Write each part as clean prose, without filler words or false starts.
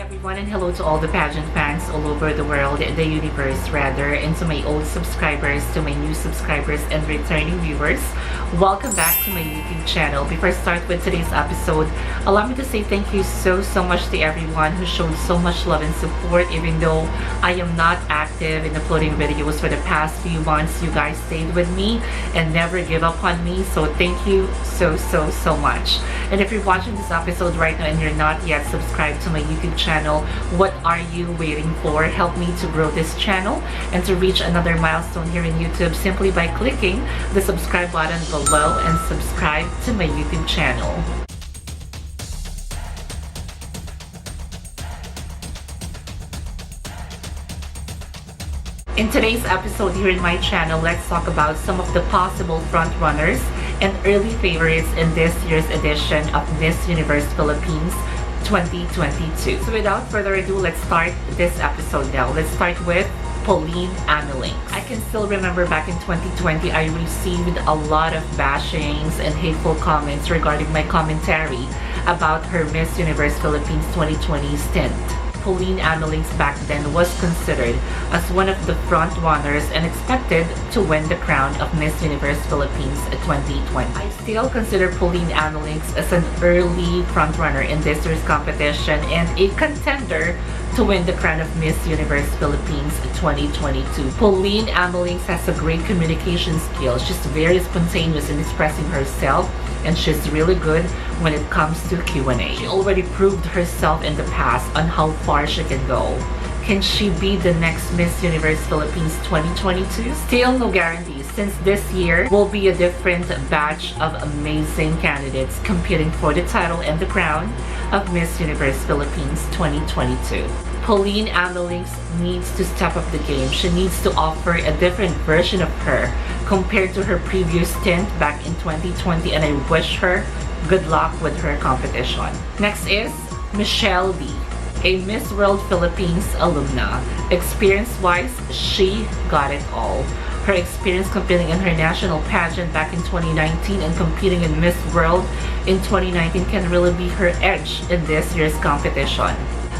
everyone, and hello to all the pageant fans all over the world, the universe rather, and to my old subscribers, to my new subscribers and returning viewers. Welcome back to my YouTube channel. Before I start with today's episode, allow me to say thank you so much to everyone who showed so much love and support. Even though I am not active in uploading videos for the past few months, you guys stayed with me and never give up on me, so thank you so much. And if you're watching this episode right now and you're not yet subscribed to my YouTube channel, what are you waiting for? Help me to grow this channel and to reach another milestone here in YouTube simply by clicking the subscribe button below and subscribe to my YouTube channel. In today's episode here in my channel, let's talk about some of the possible frontrunners and early favorites in this year's edition of Miss Universe Philippines 2022. So without further ado, let's start this episode now. Let's start with Pauline Amiel. I can still remember back in 2020, I received a lot of bashings and hateful comments regarding my commentary about her Miss Universe Philippines 2020 stint. Pauline Amiel back then was considered as one of the front runners and expected to win the crown of Miss Universe Philippines 2020. I still consider Pauline Amiel as an early front runner in this year's competition and a contender to win the crown of Miss Universe Philippines 2022. Pauline Amiel has a great communication skill. She's very spontaneous in expressing herself, and she's really good when it comes to Q&A. She already proved herself in the past on how far she can go. Can she be the next Miss Universe Philippines 2022? Still no guarantees, since this year will be a different batch of amazing candidates competing for the title and the crown of Miss Universe Philippines 2022. Pauline Amiel needs to step up the game. She needs to offer a different version of her compared to her previous stint back in 2020, and I wish her good luck with her competition. Next is Michelle D, a Miss World Philippines alumna. Experience-wise, she got it all. Her experience competing in her national pageant back in 2019 and competing in Miss World in 2019 can really be her edge in this year's competition.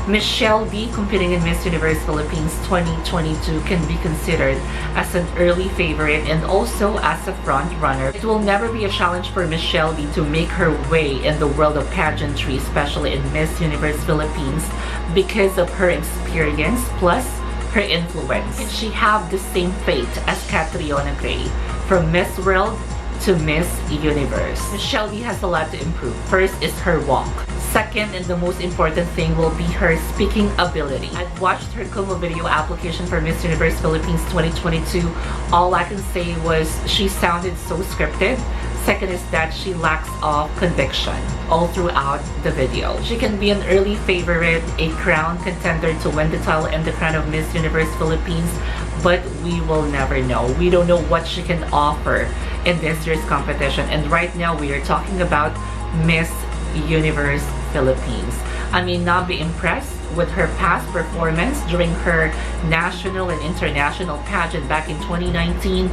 Michelle D competing in Miss Universe Philippines 2022 can be considered as an early favorite and also as a front runner. It will never be a challenge for Michelle D to make her way in the world of pageantry, especially in Miss Universe Philippines, because of her experience plus her influence. Can she have the same fate as Katrina Legado from Miss World to Miss Universe? Michelle D has a lot to improve. First is her walk. Second, and the most important thing, will be her speaking ability. I've watched her Kumu video application for Miss Universe Philippines 2022. All I can say was she sounded so scripted. Second is that she lacks of conviction all throughout the video. She can be an early favorite, a crown contender to win the title and the crown of Miss Universe Philippines, but we will never know. We don't know what she can offer in this year's competition. And right now we are talking about Miss Universe Philippines. I may not be impressed with her past performance during her national and international pageant back in 2019,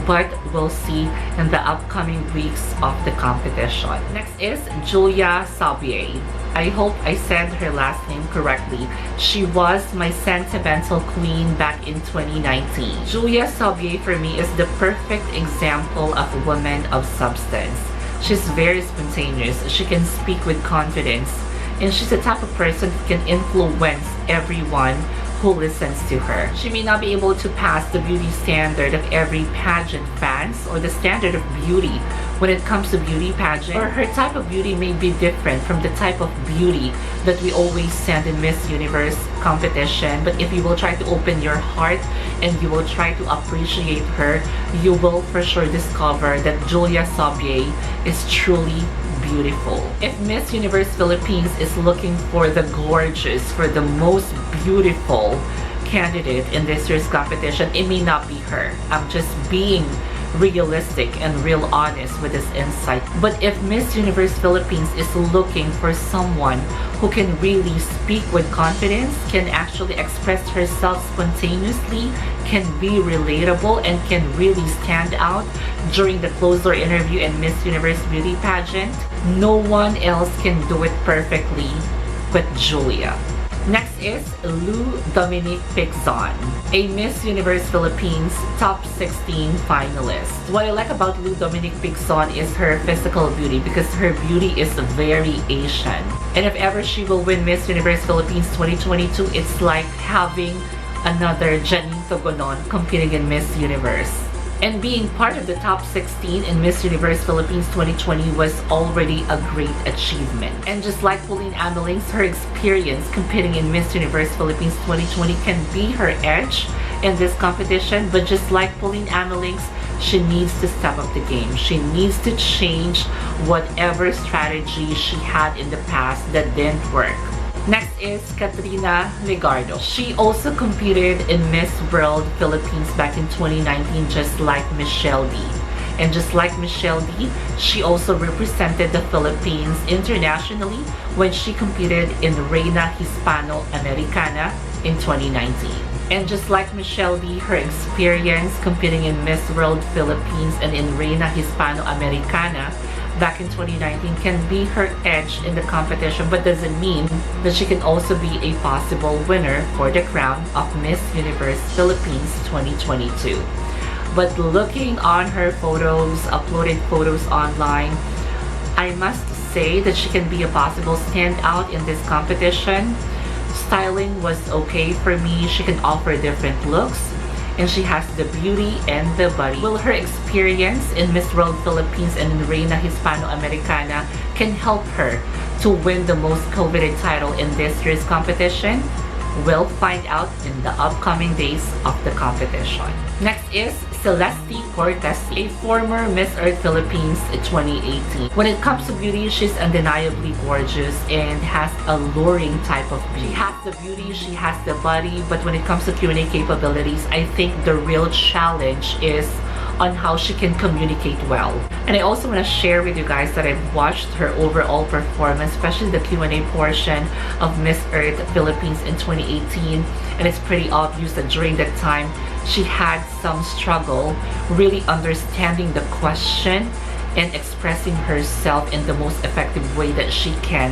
but we'll see in the upcoming weeks of the competition. Next is Julia Sabier. I hope I said her last name correctly. She was my sentimental queen back in 2019. Julia Sabier for me is the perfect example of a woman of substance. She's very spontaneous, she can speak with confidence, and she's the type of person who can influence everyone who listens to her. She may not be able to pass the beauty standard of every pageant fans or the standard of beauty when it comes to beauty pageant, or her type of beauty may be different from the type of beauty that we always send in Miss Universe competition. But if you will try to open your heart and you will try to appreciate her, you will for sure discover that Julia Sabier is truly beautiful. If Miss Universe Philippines is looking for the gorgeous, for the most beautiful candidate in this year's competition, it may not be her. I'm just being realistic and real honest with this insight. But if Miss Universe Philippines is looking for someone who can really speak with confidence, can actually express herself spontaneously, can be relatable, and can really stand out during the closer interview in Miss Universe Beauty Pageant, no one else can do it perfectly but Julia. Next is Lou Dominique Pigzon, a Miss Universe Philippines Top 16 finalist. What I like about Lou Dominique Pigzon is her physical beauty, because her beauty is very Asian. And if ever she will win Miss Universe Philippines 2022, it's like having another Janine Togonon competing in Miss Universe. And being part of the top 16 in Miss Universe Philippines 2020 was already a great achievement. And just like Pauline Amiel, her experience competing in Miss Universe Philippines 2020 can be her edge in this competition. But just like Pauline Amiel, she needs to step up the game. She needs to change whatever strategy she had in the past that didn't work. Next is Katrina Legado. She also competed in Miss World Philippines back in 2019, just like Michelle D. And just like Michelle D, she also represented the Philippines internationally when she competed in Reina Hispano-Americana in 2019. And just like Michelle D, her experience competing in Miss World Philippines and in Reina Hispano-Americana back in 2019 can be her edge in the competition, but doesn't mean that she can also be a possible winner for the crown of Miss Universe Philippines 2022. But looking on her photos, uploaded photos online, I must say that she can be a possible standout in this competition. Styling was okay for me. She can offer different looks, and she has the beauty and the body. Well, her experience in Miss World Philippines and in Reina Hispano-Americana can help her to win the most coveted title in this year's competition. We'll find out in the upcoming days of the competition. Next is Tessie Cortes, a former Miss Earth Philippines 2018. When it comes to beauty, she's undeniably gorgeous and has a alluring type of beauty. She has the beauty, she has the body, but when it comes to Q&A capabilities, I think the real challenge is on how she can communicate well. And I also want to share with you guys that I've watched her overall performance, especially the Q&A portion of Miss Earth Philippines in 2018, and it's pretty obvious that during that time she had some struggle really understanding the question and expressing herself in the most effective way that she can,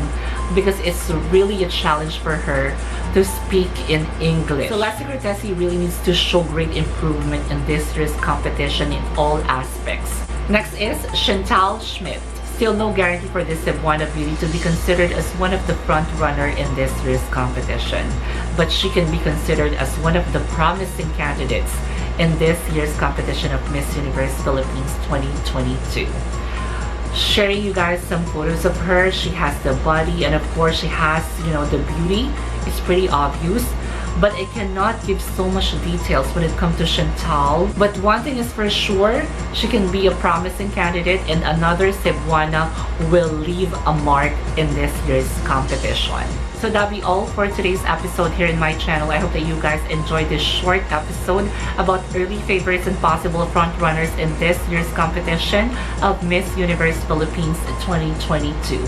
because it's really a challenge for her to speak in English. So Tessie Cortes really needs to show great improvement in this year's competition in all aspects. Next is Chantal Schmidt. Still no guarantee for this Cebuana beauty to be considered as one of the front runner in this year's competition, but she can be considered as one of the promising candidates in this year's competition of Miss Universe Philippines 2022. Sharing you guys some photos of her. She has the body, and of course she has, the beauty. It's pretty obvious, but I cannot give so much details when it comes to Chantal. But one thing is for sure, she can be a promising candidate, and another Cebuana will leave a mark in this year's competition. So that'll be all for today's episode here in my channel. I hope that you guys enjoyed this short episode about early favorites and possible front runners in this year's competition of Miss Universe Philippines 2022.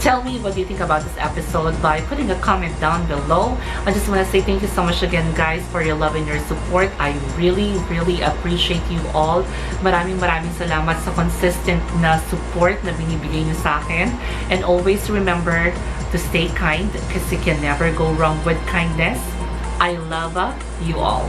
Tell me what you think about this episode by putting a comment down below. I just want to say thank you so much again, guys, for your love and your support. I really appreciate you all. Maraming salamat sa consistent na support na binibigay niyo sa akin. And always remember to stay kind, because you can never go wrong with kindness. I love you all.